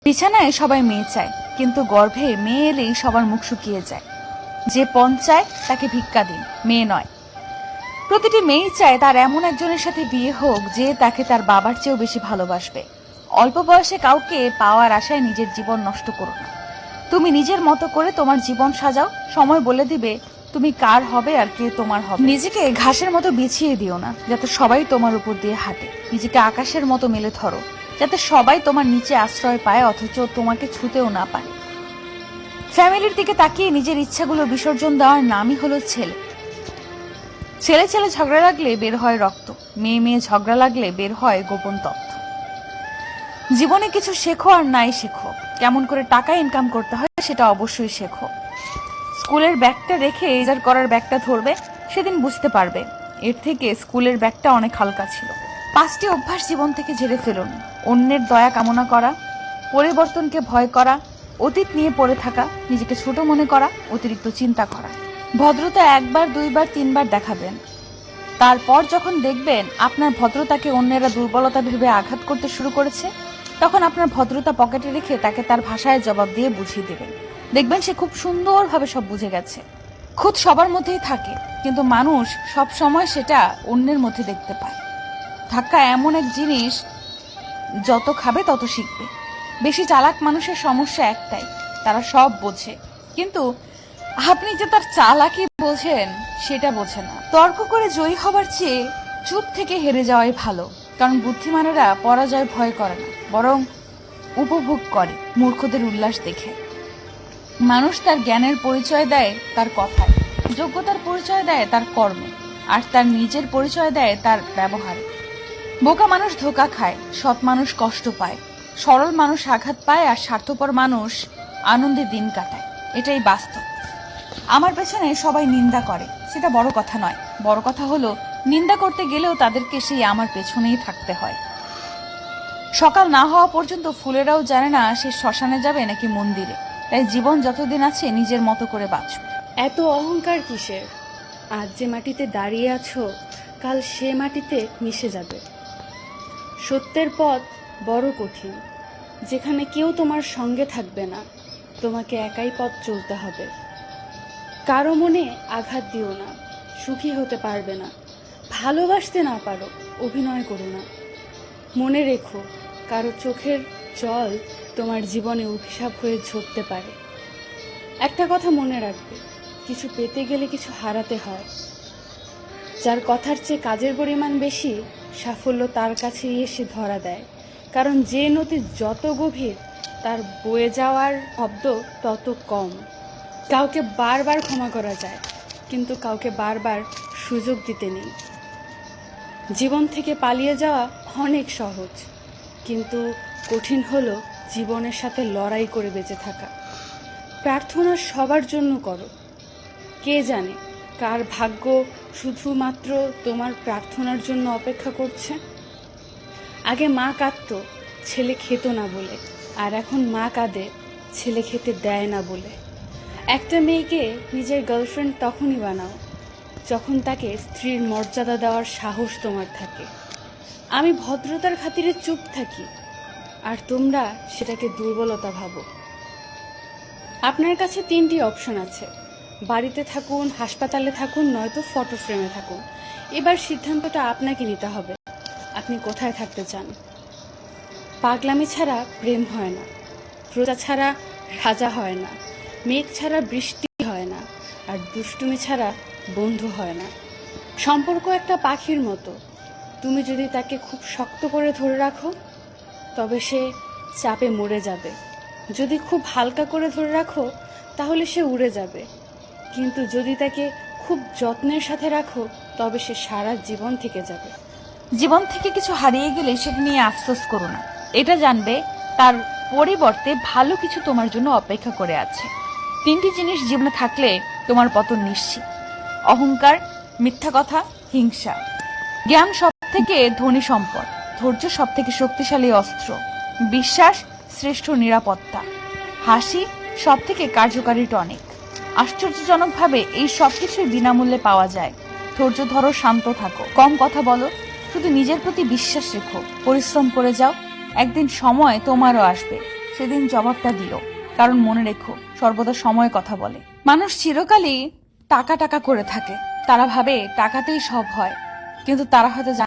বিছানায় সবাই মেয়ে চায়, কিন্তু গর্ভে মেয়ে এলেই সবার মুখ শুকিয়ে যায়। যে পণ চায় তাকে ভিক্ষা দিন, মেয়ে নয়। প্রতিটি মেয়েই চায় তার এমন একজনের সাথে বিয়ে হোক যে তাকে তার বাবার চেয়েও বেশি ভালোবাসবে। অল্প বয়সে কাউকে পাওয়ার আশায় নিজের জীবন নষ্ট করো না। তুমি নিজের মতো করে তোমার জীবন সাজাও, সময় বলে দিবে তুমি কার হবে আর কে তোমার হবে। নিজেকে ঘাসের মতো বিছিয়ে দিও না যাতে সবাই তোমার উপর দিয়ে হাঁটে। নিজেকে আকাশের মতো মেলে ধরো যাতে সবাই তোমার নিচে আশ্রয় পায় অথচ তোমাকে ছুতেও না পারে। ফ্যামিলির দিকে তাকিয়ে নিজের ইচ্ছাগুলো বিসর্জন দেওয়ার নামই হলো ছেলে। ছেলে ছেলে ঝগড়া লাগলে বের হয় রক্ত, মেয়ে মেয়ে ঝগড়া লাগলে বের হয় গোপন তথ্য। জীবনে কিছু শেখো আর নাই শেখো, কেমন করে টাকা ইনকাম করতে হয় সেটা অবশ্যই শেখো। স্কুলের ব্যাগটা রেখে এজার করার ব্যাগটা ধরবে, সেদিন বুঝতে পারবে এর থেকে স্কুলের ব্যাগটা অনেক হালকা ছিল। 5টি অভ্যাস জীবন থেকে ঝেড়ে ফেলুন। অন্যের দয়া কামনা করা, পরিবর্তনকে ভয় করা, অতীত নিয়ে পড়ে থাকা, নিজেকে ছোট মনে করা, অতিরিক্ত চিন্তা করা। ভদ্রতা 1বার 2বার 3বার দেখাবেন, তারপর যখন দেখবেন আপনার ভদ্রতাকে অন্যেরা দুর্বলতা ভেবে আঘাত করতে শুরু করেছে, তখন আপনার ভদ্রতা পকেটে রেখে তাকে তার ভাষায় জবাব দিয়ে বুঝিয়ে দেবেন। দেখবেন সে খুব সুন্দরভাবে সব বুঝে গেছে। খুদ সবার মধ্যেই থাকে, কিন্তু মানুষ সব সময় সেটা অন্যের মধ্যে দেখতে পায়। ধাক্কা এমন এক জিনিস, যত খাবে তত শিখবে। বেশি চালাক মানুষের সমস্যা একটাই, তারা সব বোঝে, কিন্তু আপনি যে তার চালাকি বোঝেন সেটা বোঝে না। তর্ক করে জয়ী হবার চেয়ে চুপ থেকে হেরে যাওয়াই ভালো, কারণ বুদ্ধিমানেরা পরাজয় ভয় করে না, বরং উপভোগ করে মূর্খদের উল্লাস দেখে। মানুষ তার জ্ঞানের পরিচয় দেয় তার কথায়, যোগ্যতার পরিচয় দেয় তার কর্মে, আর তার নিজের পরিচয় দেয় তার ব্যবহারে। বোকা মানুষ ধোঁকা খায়, সৎ মানুষ কষ্ট পায়, সরল মানুষ আঘাত পায়, আর স্বার্থপর মানুষ আনন্দে দিন কাটায়। এটাই বাস্তব। আমার পেছনে সবাই নিন্দা করে, সেটা বড় কথা নয়। বড় কথা হলো নিন্দা করতে গেলেও তাদেরকে সেই আমার পেছনেই থাকতে হয়। সকাল না হওয়া পর্যন্ত ফুলেরাও জানে না সে শ্মশানে যাবে নাকি মন্দিরে। তাই জীবন যতদিন আছে নিজের মতো করে বাঁচো। এত অহংকার কিসের? আজ যে মাটিতে দাঁড়িয়ে আছো, কাল সে মাটিতে মিশে যাবে। সত্যের পথ বড় কঠিন, যেখানে কেউ তোমার সঙ্গে থাকবে না, তোমাকে একাই পথ চলতে হবে। কারো মনে আঘাত দিও না, সুখী হতে পারবে না। ভালোবাসতে না পারো, অভিনয় করো না। মনে রেখো, কারো চোখের জল তোমার জীবনে অভিশাপ হয়ে ঝরতে পারে। একটা কথা মনে রাখবে, কিছু পেতে গেলে কিছু হারাতে হয়। যার কথার চেয়ে কাজের পরিমাণ বেশি, সাফল্য তার কাছেই এসে ধরা দেয়। কারণ যে নদী যত গভীর, তার বয়ে যাওয়ার শব্দ তত কম। কাউকে বারবার ক্ষমা করা যায়, কিন্তু কাউকে বারবার সুযোগ দিতে নেই। জীবন থেকে পালিয়ে যাওয়া অনেক সহজ, কিন্তু কঠিন হলো জীবনের সাথে লড়াই করে বেঁচে থাকা। প্রার্থনা সবার জন্য করো, কে জানে কার ভাগ্য শুধুমাত্র তোমার প্রার্থনার জন্য অপেক্ষা করছে। আগে মা কাঁদত ছেলে খেত না বলে, আর এখন মা কাঁদে ছেলে খেতে দেয় না বলে। একটা মেয়েকে নিজের গার্লফ্রেন্ড তখনই বানাও যখন তাকে স্ত্রীর মর্যাদা দেওয়ার সাহস তোমার থাকে। আমি ভদ্রতার খাতিরে চুপ থাকি, আর তোমরা সেটাকে দুর্বলতা ভাবো। আপনার কাছে 3টি অপশন আছে, বাড়িতে থাকুন, হাসপাতালে থাকুন, নয়তো ফটো ফ্রেমে থাকুন। এবার সিদ্ধান্তটা আপনাকে নিতে হবে, আপনি কোথায় থাকতে চান। পাগলামি ছাড়া প্রেম হয় না, প্রজা ছাড়া রাজা হয় না, মেঘ ছাড়া বৃষ্টি হয় না, আর দুষ্টুমি ছাড়া বন্ধু হয় না। সম্পর্ক একটা পাখির মতো, তুমি যদি তাকে খুব শক্ত করে ধরে রাখো তবে সে চাপে মরে যাবে। যদি খুব হালকা করে ধরে রাখো তাহলে সে উড়ে যাবে, কিন্তু যদি তাকে খুব যত্নের সাথে রাখো তবে সে সারা জীবন থেকে যাবে। জীবন থেকে কিছু হারিয়ে গেলে সেটা নিয়ে আফসোস করো না, এটা জানবে তার পরিবর্তে ভালো কিছু তোমার জন্য অপেক্ষা করে আছে। 3টি জিনিস জীবনে থাকলে তোমার পতন নিশ্চিত: অহংকার, মিথ্যা কথা, হিংসা। জ্ঞান সব থেকে ধনী সম্পদ, ধৈর্য সব থেকে শক্তিশালী অস্ত্র, বিশ্বাস শ্রেষ্ঠ নিরাপত্তা, হাসি সব থেকে কার্যকারী টনিক। আশ্চর্যজনকভাবে এই সব কিছুই বিনামূল্যে পাওয়া যায়। ধৈর্য ধরো, শান্ত থাকো, কম কথা বলো, শুধু নিজের প্রতি বিশ্বাস রেখো, পরিশ্রম করে যাও। একদিন সময় তোমারও আসবে, সেদিন জবাবটা দিও। কারণ মনে রেখো, সর্বদা সময় কথা বলে। মানুষ চিরকালই টাকা টাকা করে থাকে। তারা ভাবে টাকাতেই সব হয়, কিন্তু তারা হয়তো জানে